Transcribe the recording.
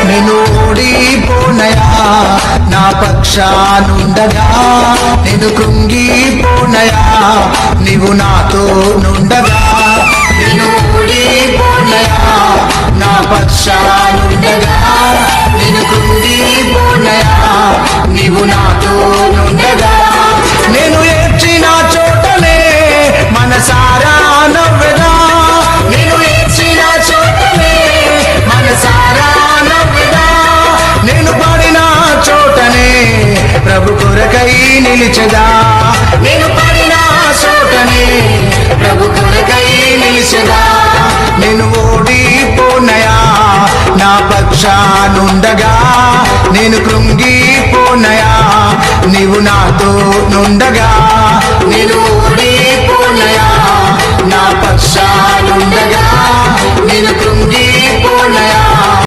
నేను ఓడిపోనయా, నా పక్షానుండగా నేను కృంగిపోనయా, నీవు నాతో నుండగా. నేను ఓడిపోనయా, నా పక్షానుండగా నేను కృంగిపోనయా, నీవు నాతో నుండగా. నేను ఏడ్చిన చోటనే మనసారా నవ్వెదా, నేను ఏడ్చిన చోటనే మనసారా నవ్వెదా, నేను పడిన చోటనే ప్రభు కొరకై నిలిచెదా, నేను పడిన చోటనే ప్రభు కొరకై నిలిచెదా. నేను ఓడిపోనయా, నా పక్షానుండగా నేను కృంగిపోనయా, నీవు నాతో నుండగా. నేను ఓడిపోనయా, నా